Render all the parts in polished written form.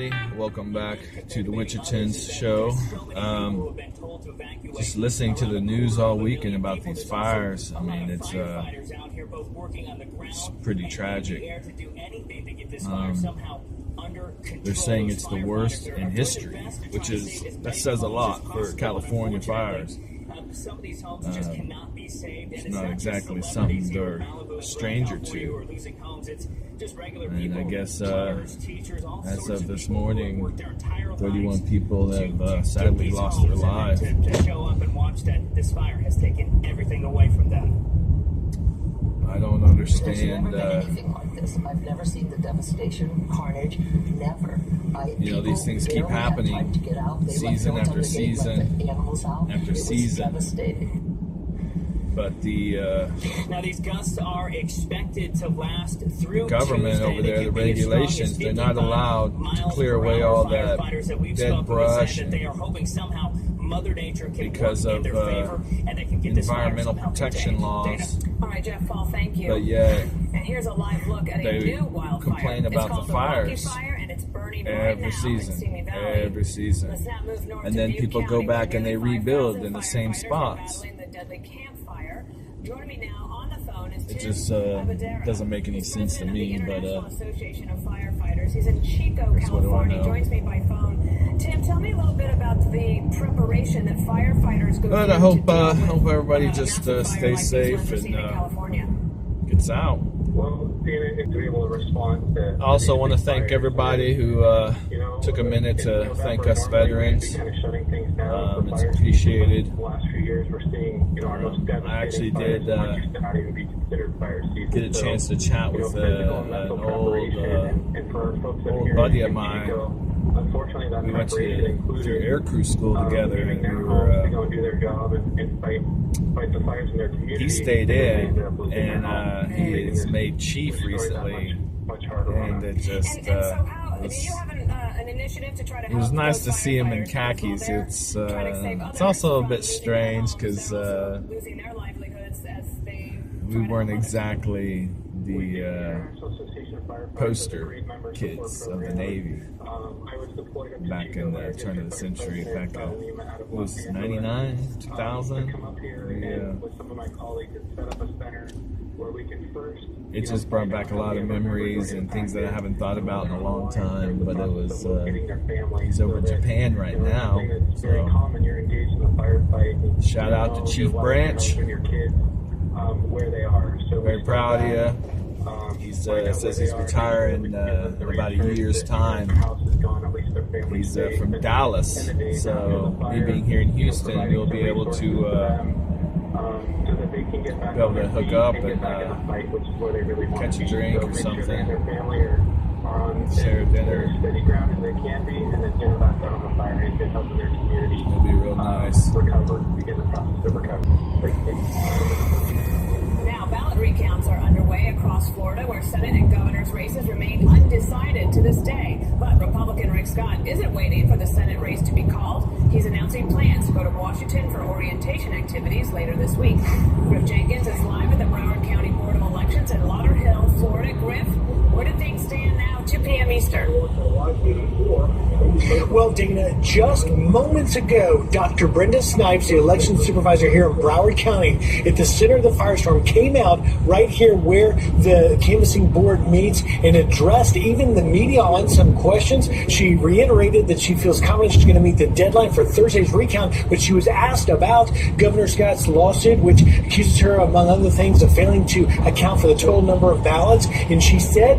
everybody. Welcome back to the Wichitans show. Just listening to the news all weekend about these fires. I mean, it's pretty tragic. They're saying it's the worst in history, that says a lot for California fires. It's not exactly something they're a stranger to. And I guess as of this morning, 31 people have sadly lost their lives. To show up and watch that this fire has taken everything away from them. I don't understand. Anything like this. I've never seen the devastation, carnage. Never. These things keep happening, season after season after season. But now these gusts are expected to last through government Tuesday. over there, the regulations, they're not allowed to clear away all that dead brush they are hoping somehow Mother Nature can because work of in their favor, and they can get environmental protection laws. All right, Jeff Paul, thank you. But yet, and here's a live look at a new wildfire. Complain about the fires Fire, and it's burning every season. Let's now move north and to then Butte people County, go back and they rebuild in the firefighters same are spots. battling the deadly campfire. Joining me now on the phone is It Tim just doesn't make any sense to me, but International Association of Firefighters. He's in Chico, what do I California. know? Joins me by phone. Tim, tell me a little bit about the preparation that firefighters go but through. I hope everybody just stays safe and gets out. I also want to thank everybody who took a minute to thank us veterans. It's appreciated. I actually did get a chance to chat with an old buddy of mine. We went to air crew school together, and we were. He stayed in, and he is made chief recently, and it just it was nice to see him in khakis. It's also a bit strange because we weren't exactly the poster kids of the Navy back in the turn of the century. Back in, it was 99, 2000. Yeah. It just brought back a lot of memories and things that I haven't thought about in a long time. But it was he's over in Japan right now. So shout out to Chief Branch. Very proud of you. He says he's retiring in about a year's time. He's from Dallas, so me being here in Houston, we'll be able to hook up and catch a drink or something, share a dinner. It'll be real nice. Now, ballot recounts are underway across Florida, where Senate and governor's races remain undecided to this day. But Republican Rick Scott isn't waiting for the Senate race to be called. He's announcing plans to go to Washington for orientation activities later this week. Griff Jenkins is live at the Broward County Board of Elections in Lauderhill, Florida. Griff, where do things stand now, 2 p.m. Eastern? Well, Dana, just moments ago, Dr. Brenda Snipes, the election supervisor here in Broward County, at the center of the firestorm, came out right here where the canvassing board meets and addressed even the media on some questions. She reiterated that she feels confident she's going to meet the deadline for Thursday's recount, but she was asked about Governor Scott's lawsuit, which accuses her, among other things, of failing to account for the total number of ballots. And she said,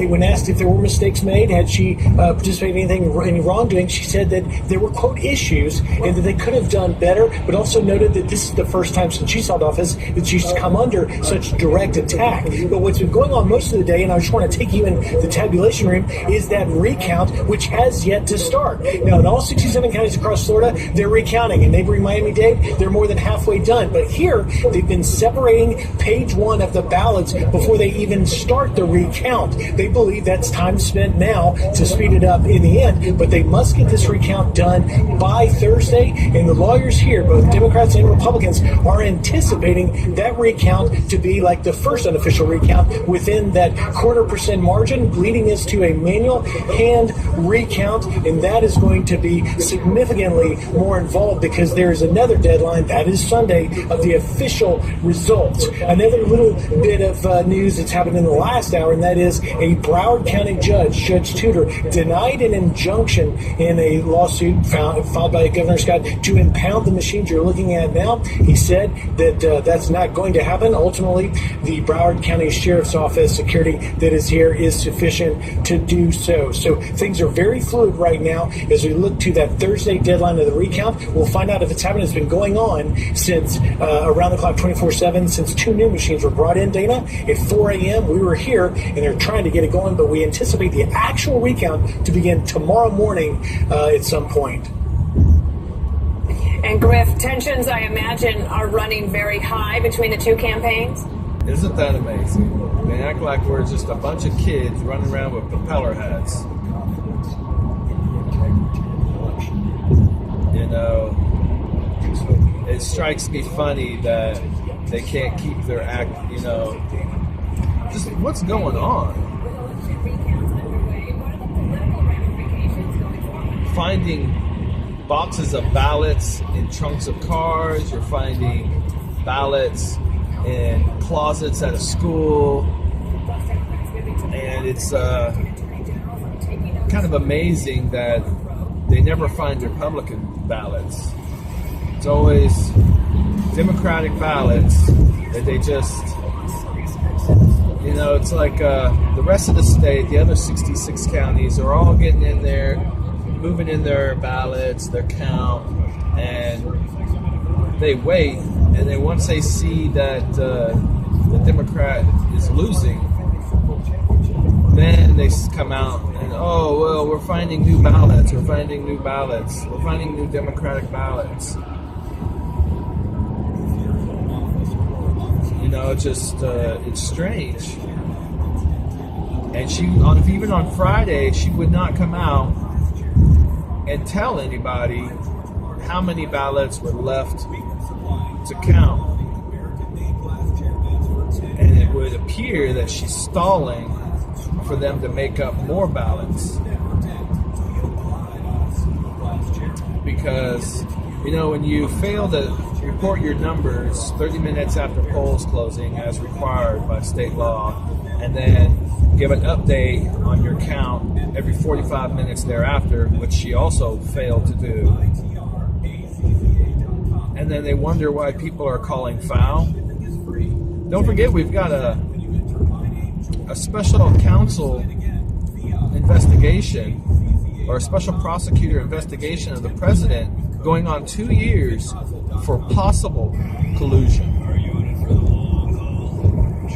when asked if there were mistakes made, had she participated in any wrongdoing, she said that there were, quote, issues and that they could have done better, but also noted that this is the first time since she held office that she's come under such direct attack. But what's been going on most of the day, and I just want to take you in the tabulation room, is that recount, which has yet to start. Now, in all 67 counties across Florida, they're recounting. In neighboring Miami-Dade, they're more than halfway done. But here, they've been separating page one of the ballots before they even start the recount. They believe that's time spent now to speed it up in the end. 10, but they must get this recount done by Thursday. And the lawyers here, both Democrats and Republicans, are anticipating that recount to be like the first unofficial recount within that 0.25% margin, leading us to a manual hand recount. And that is going to be significantly more involved because there is another deadline, that is Sunday, of the official results. Another little bit of news that's happened in the last hour, and that is a Broward County judge, Judge Tudor, denied an injunction in a lawsuit filed by Governor Scott to impound the machines you're looking at now. He said that that's not going to happen. Ultimately, the Broward County Sheriff's Office security that is here is sufficient to do so. So things are very fluid right now as we look to that Thursday deadline of the recount. We'll find out if it's happening. It's been going on since around the clock 24/7 since 2 new machines were brought in, Dana. At 4 a.m. we were here and they're trying to get it going, but we anticipate the actual recount to begin tomorrow morning at some point. And Griff, tensions, I imagine, are running very high between the two campaigns? Isn't that amazing? They act like we're just a bunch of kids running around with propeller hats. You know, it strikes me funny that they can't keep their act, you know. Just what's going on? Finding boxes of ballots in trunks of cars. You're finding ballots in closets at a school. And it's kind of amazing that they never find Republican ballots. It's always Democratic ballots that they just, you know, it's like the rest of the state, the other 66 counties are all getting in there, moving in their ballots, their count, and they wait, and then once they see that the Democrat is losing, then they come out and, oh, well, we're finding new ballots, we're finding new ballots, we're finding new Democratic ballots. You know, it's just, it's strange. And even on Friday, she would not come out and tell anybody how many ballots were left to count. And it would appear that she's stalling for them to make up more ballots. Because, you know, when you fail to report your numbers 30 minutes after polls closing as required by state law, and then give an update on your count every 45 minutes thereafter, which she also failed to do. And then they wonder why people are calling foul. Don't forget, we've got a special counsel investigation, or a special prosecutor investigation of the president going on 2 years for possible collusion.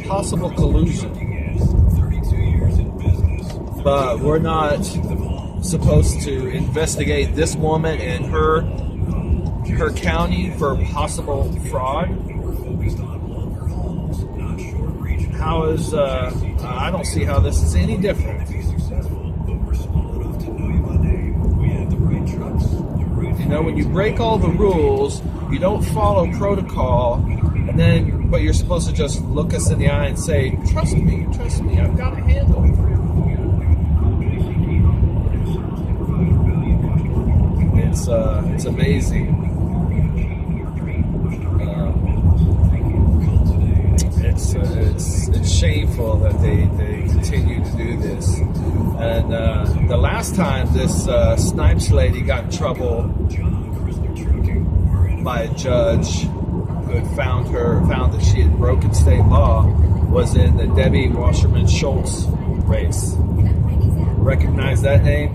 Possible collusion. But we're not supposed to investigate this woman and her county for possible fraud. How is I don't see how this is any different. You know, when you break all the rules, you don't follow protocol, but you're supposed to just look us in the eye and say, trust me, I've got a handle. It's amazing. It's shameful that they continue to do this. And the last time this Snipes lady got in trouble by a judge who had found that she had broken state law was in the Debbie Wasserman Schultz race. Recognize that name?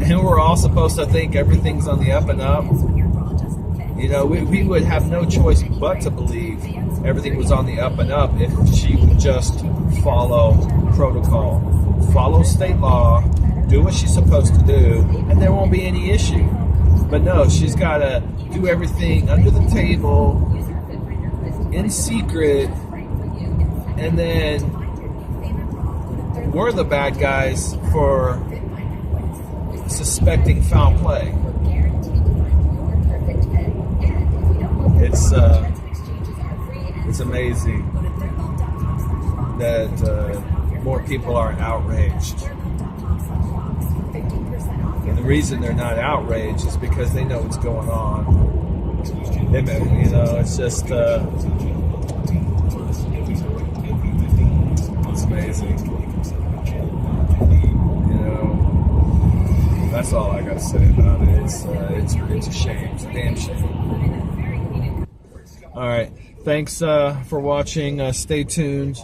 And we're all supposed to think everything's on the up and up. You know, we would have no choice but to believe everything was on the up and up if she would just follow protocol, follow state law, do what she's supposed to do, and there won't be any issue. But no, she's got to do everything under the table, in secret, and then we're the bad guys for suspecting foul play. It's amazing that more people are outraged. And the reason they're not outraged is because they know what's going on. They know, you know, it's just it's amazing. You know, that's all I got to say about it. It's a shame. It's a damn shame. All right. Thanks for watching. Stay tuned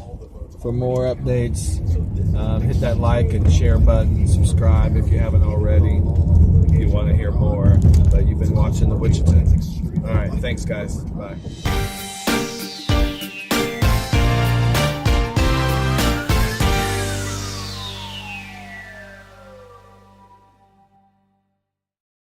for more updates. Hit that like and share button. Subscribe if you haven't already. If you want to hear more. But you've been watching The Wichita. All right. Thanks, guys. Bye.